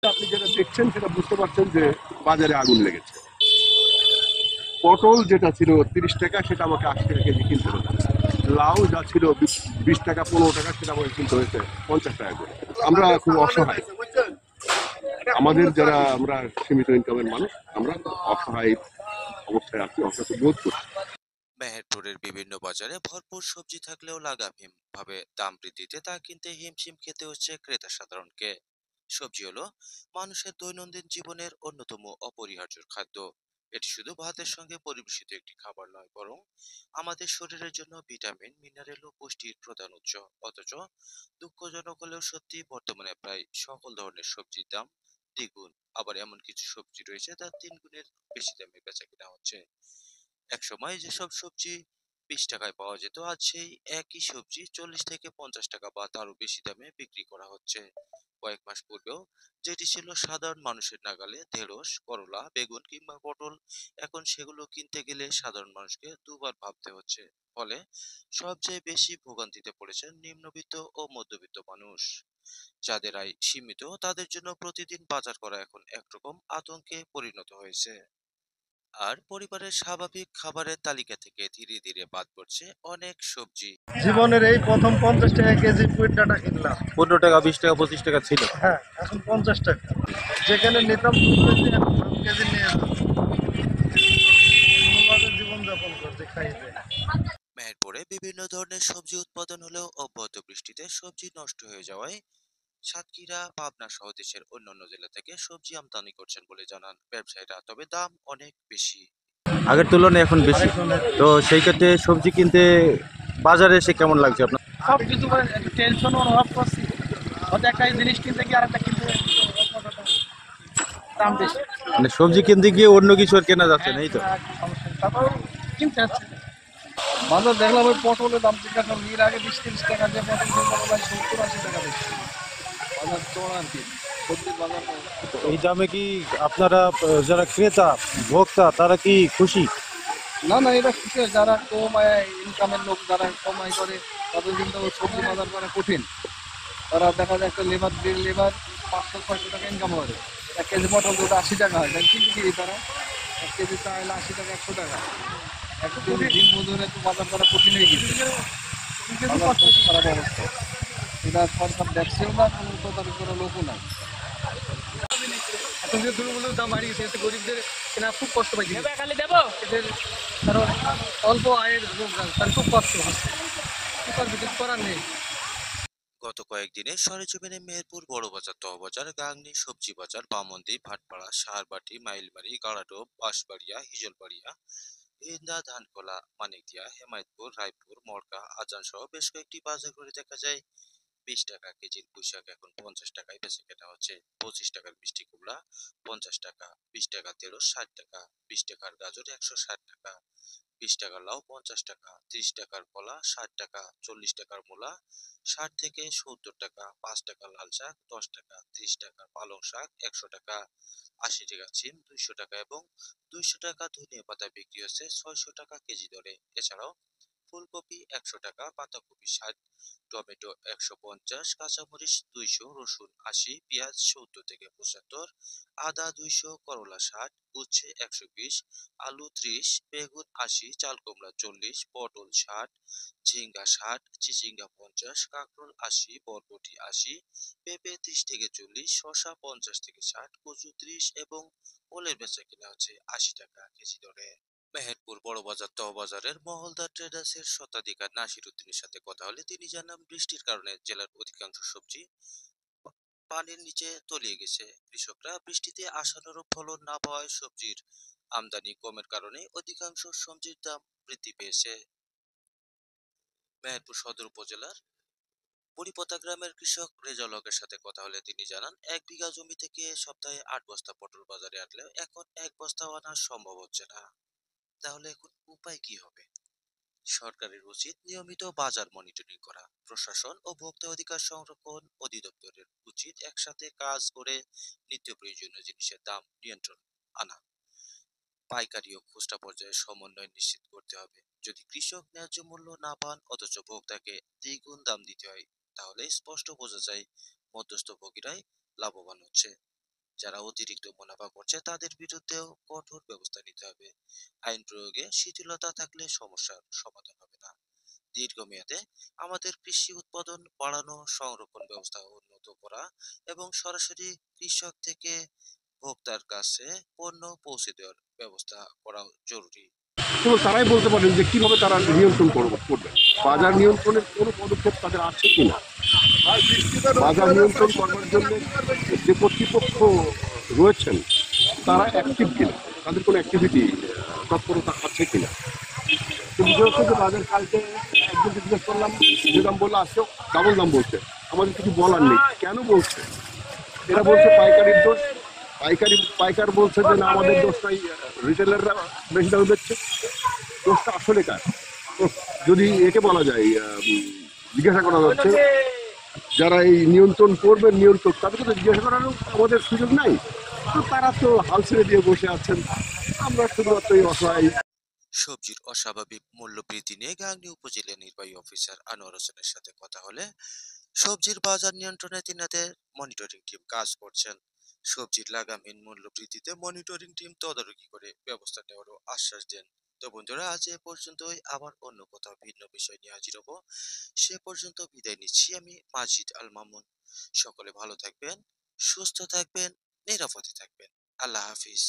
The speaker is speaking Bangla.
আপনি যেটা দেখছেন সেটা বুঝতে পারছেন যে বাজারে আগুন লেগেছে। পটল যেটা ছিল 30 টাকা সেটা আমাকে 80 টাকা কেজি কিনতে হচ্ছে। লাউ যা ছিল 20 টাকা 15 টাকা সেটা আমাকে কিনতে হয়েছে 50 টাকা করে। আমরা খুব অসহায়। আমাদের যারা আমরা সীমিত ইনকামের মানুষ, আমরা অসহায় অবস্থায় আছি, অসহায় বোধ করছি। মেহেরপুরের বিভিন্ন বাজারে ভরপুর সবজি থাকলেও লাগামহীন ভাবে দাম বৃদ্ধিতে তা কিনতে হিমশিম খেতে হচ্ছে ক্রেতা সাধারণকে। সবজি হলো মানুষের দৈনন্দিন জীবনের অন্যতম অপরিহার্য খাদ্য। এটি শুধু ভাতের সঙ্গে পরিবেশিত একটি খাবার নয়, বরং আমাদের শরীরের জন্য ভিটামিন, মিনারেল ও পুষ্টির প্রধান উৎস। অথচ দুঃখজনক হলেও সত্যি, বর্তমানে প্রায় সকল ধরনের সবজির দাম দ্বিগুণ। আবার এমন কিছু সবজি রয়েছে যা 3 গুণের বেশি দামে বেচা কিনা হচ্ছে। একসময় যেসব সবজি 20 টাকায় পাওয়া যেত, আজ সেই একই সবজি 40 থেকে 50 টাকা বা তারও বেশি দামে বিক্রি করা হচ্ছে। কয়েক মাস পূর্বেও যেটি ছিল সাধারণ মানুষের নাগালে, ঢেঁড়স, করলা, বেগুন কিংবা পটল, এখন সেগুলো কিনতে গেলে সাধারণ মানুষকে দুবার ভাবতে হচ্ছে। ফলে সবচেয়ে বেশি ভোগান্তিতে পড়েছেন নিম্নবিত্ত ও মধ্যবিত্ত মানুষ। যাদের আয় সীমিত, তাদের জন্য প্রতিদিন বাজার করা এখন একরকম আতঙ্কে পরিণত হয়েছে। আর পরিবারের স্বাভাবিক খাবারের তালিকা থেকে ধীরে ধীরে বাদ পড়ছে অনেক সবজি। জীবনের এই প্রথম 50 টাকা কেজি পুঁই ডাঁটা কিনলাম। 15 টাকা, 20 টাকা, 25 টাকা ছিল। হ্যাঁ, এখন 50 টাকা। যেখানে নিতাম 2 কেজি, এখন 1/2 কেজি নিয়ে যাবো। কোনোভাবে জীবনযাপন করতে খাইতে। মেহেরপুরে বিভিন্ন ধরনের সবজি উৎপাদন হলেও অব্যাহত বৃষ্টিতে সবজি নষ্ট হয়ে যাওয়ায় সাতক্ষীরা, পাবনা সহ দেশের অন্যান্য জেলা থেকে সবজি আমদানি করছেন বলে জানান ব্যবসায়ীরা। তবে দাম অনেক বেশি। আগের তুলনায় এখন বেশি। তো সেই ক্ষেত্রে সবজি কিনতে বাজারে এসে কেমন লাগছে আপনার? সব কিছু একটু টেনশন অনুভব করছি। হয়তো একটা জিনিস কিনতে গিয়ে আরেকটা কিনতে দাম বেশি। মানে সবজি কিনতে গিয়ে অন্য কিছু আর কেনা যাচ্ছে হ্যাঁ, না, এই তো। সমস্যা তারপরেও কিনতে হচ্ছে। বাজার দেখলাম ওই পটলের দাম জিজ্ঞাসা করলাম, এর আগে 20-30 টাকা যে পটল ছিল, পটল আজ 70-80 টাকা বেশি। বাজার চড়া আর কি, সবজির বাজার। তো এই দামে কি আপনারা যারা ক্রেতা, ভোক্তা, তারা কি খুশি? না না, এটা ঠিক আছে। যারা কম ইনকামের লোক, যারা কম আয় করে, তাদের কিন্তু সবজি বাজার করা কঠিন। তারা দেখা যায় একটা লেবার 500-600 টাকা ইনকাম করে। 1 কেজি পটল যদি 80 টাকা হয়, তাহলে কিন্তু কি তারা 1 কেজি চাইলে 80 টাকা, 100 টাকা। একদিন দিন মজুরে তো বাজার করা কঠিন হয়ে গেছে। বাজার খুব খারাপ অবস্থা। এটা সরকার দেখছেও না, কোনো তদারকি করার লোকও নাই। এখন যে দ্রব্যমূল্যের দাম বাড়িয়ে গেছে, এতে গরিবদের কেনা খুব কষ্ট পাইছে। এদের কারণ অল্প আয়ের লোক, তার খুব কষ্ট হচ্ছে। কি করবে, কিছু করার নেই। গত কয়েকদিনে সরেজমিনে মেহেরপুর বড় বাজার, তহবাজার, গাংনী, সবজি বাজার, বামন্দি, ভাটপাড়া, সাহারবাটি, মাইলমারি, গাড়াডোব, বাঁশবাড়িয়া, হিজলবাড়িয়া, হিন্দা, ধানখোলা, মানিকদিয়া, হেমায়তপুর, রায়পুর, মরকা, আজান সহ বেশ কয়েকটি বাজার ঘুরে দেখা যায় 20 টাকা কেজির পুঁইশাক এখন 50 টাকায় বেচে কেনা হচ্ছে। 25 টাকার মিষ্টি কুমড়া 50 টাকা, 20 টাকা ঢেঁড়স 60 টাকা, 20 টাকার গাজর 160 টাকা, 20 টাকার লাউ 50 টাকা, 30 টাকার কলা 60 টাকা, 40 টাকার মূলা 60 থেকে 70 টাকা, 5 টাকার লাল শাক 10 টাকা, 30 টাকার পালং শাক 100 টাকা, 80 টাকা সিম 200 টাকা এবং 200 টাকা ধনিয়া পাতা বিক্রি হচ্ছে 600 টাকা কেজি দরে। এছাড়াও ফুলকপি 100 টাকা, পাতাকপি 60, টমেটো 150, কাঁচামরিচ 200, রসুন 80, পেঁয়াজ 70 থেকে 75, আদা 200, করলা 60, উচ্ছে 120, আলু 30, বেগুন 80, চাল কুমড়া 40, পটল 60, ঝিঙ্গা 60, চিচিঙ্গা 50, কাঁকরোল 80, বরবটি 80, পেঁপে 30 থেকে 40, শসা 50 থেকে 60, কচু 30 এবং ওলের বেচা কিনা হচ্ছে 80 টাকা কেজি দরে। মেহেরপুর বড় বাজার তহবাজারের মহলদার ট্রেডার্সের স্বত্বাধিকার নাসির উদ্দিনের সাথে কথা হলে তিনি জানান, বৃষ্টির কারণে জেলার অধিকাংশ সবজি পানির নিচে তলিয়ে গেছে। কৃষকরা বৃষ্টিতে আশানুরূপ ফলন না পাওয়ায় সবজির আমদানি কমের কারণে অধিকাংশ সবজির দাম বৃদ্ধি পেয়েছে। মেহেরপুর সদর উপজেলার পরিপতা গ্রামের কৃষক রেজাউল হকের সাথে কথা হলে তিনি জানান, 1 বিঘা জমি থেকে সপ্তাহে 8 বস্তা পটল বাজারে আনলেও এখন 1 বস্তাও আনা সম্ভব হচ্ছে না। তাহলে এখন উপায় কি হবে? সরকারের উচিত নিয়মিত বাজার মনিটরিং করা। প্রশাসন ও ভোক্তা অধিকার সংরক্ষণ অধিদপ্তরের উচিত একসাথে কাজ করে নিত্য প্রয়োজনীয় জিনিসের দাম নিয়ন্ত্রণ আনা। পাইকারি ও খুচরা পর্যায়ে সমন্বয় নিশ্চিত করতে হবে। যদি কৃষক ন্যায্য মূল্য না পান অথচ ভোক্তাকে দ্বিগুণ দাম দিতে হয়, তাহলে স্পষ্ট বোঝা যায় মধ্যস্থভোগীরাই লাভবান হচ্ছে। যারা অতিরিক্ত মুনাফা করছে তাদের বিরুদ্ধেও কঠোর ব্যবস্থা নিতে হবে। আইন প্রয়োগে শিথিলতা থাকলে সমস্যার সমাধান হবে না। দীর্ঘমেয়াদে আমাদের কৃষি উৎপাদন বাড়ানো, সংরক্ষণ ব্যবস্থা উন্নত করা এবং সরাসরি কৃষক থেকে ভোক্তার কাছে পণ্য পৌঁছে দেওয়ার ব্যবস্থা করা জরুরি। তো তারাই বলতে পারেন যে কিভাবে তারা নিয়ন্ত্রণ করবে। বাজার নিয়ন্ত্রণের কোনো পদক্ষেপ তাদের আছে কিনা, বাজার নিয়ন্ত্রণ করবার জন্য যে কর্তৃপক্ষ রয়েছেন তারা অ্যাক্টিভ কিনা, তাদের কোনো অ্যাক্টিভিটি তৎপরতা আছে কিনা। তো বিষয় হচ্ছে যে বাজার কালকে একজনকে জিজ্ঞেস করলাম, যে দাম বললো আজকে ডাবল দাম বলছে, আমাদের কিছু বলার নেই। কেন বলছে? এরা বলছে পাইকারির দোষ, পাইকার বলছে যে না আমাদের দোষ নাই, রিটেলাররা বেশি দামে বেচছে। দোষটা আসলে কার? তো যদি একে বলা যায়, জিজ্ঞাসা করা যাচ্ছে যারা এই নিয়ন্ত্রণ করবেন, নিয়ন্ত্রক, তাদেরকে তো জিজ্ঞাসা করারও আমাদের সুযোগ নাই। তো তারা তো হাল ছেড়ে দিয়ে বসে আছেন, আমরা শুধুমাত্র এই অসহায়। সবজির অস্বাভাবিক মূল্য বৃদ্ধি নিয়ে গাংনী উপজেলা নির্বাহী অফিসার আনোয়ার হোসেনের সাথে কথা হলে সবজির বাজার নিয়ন্ত্রণে তিনাদের মনিটরিং টিম কাজ করছেন। সবজির লাগামহীন মূল্য বৃদ্ধিতে মনিটরিং টিম তদারকি করে ব্যবস্থা নেওয়ারও আশ্বাস দেন। তো বন্ধুরা, আজ এ পর্যন্তই। আবার অন্য কোথাও ভিন্ন বিষয় নিয়ে হাজির হব। সে পর্যন্ত বিদায় নিচ্ছি আমি, মাজিদ আল মামুন। সকলে ভালো থাকবেন, সুস্থ থাকবেন, নিরাপদে থাকবেন। আল্লাহ হাফিজ।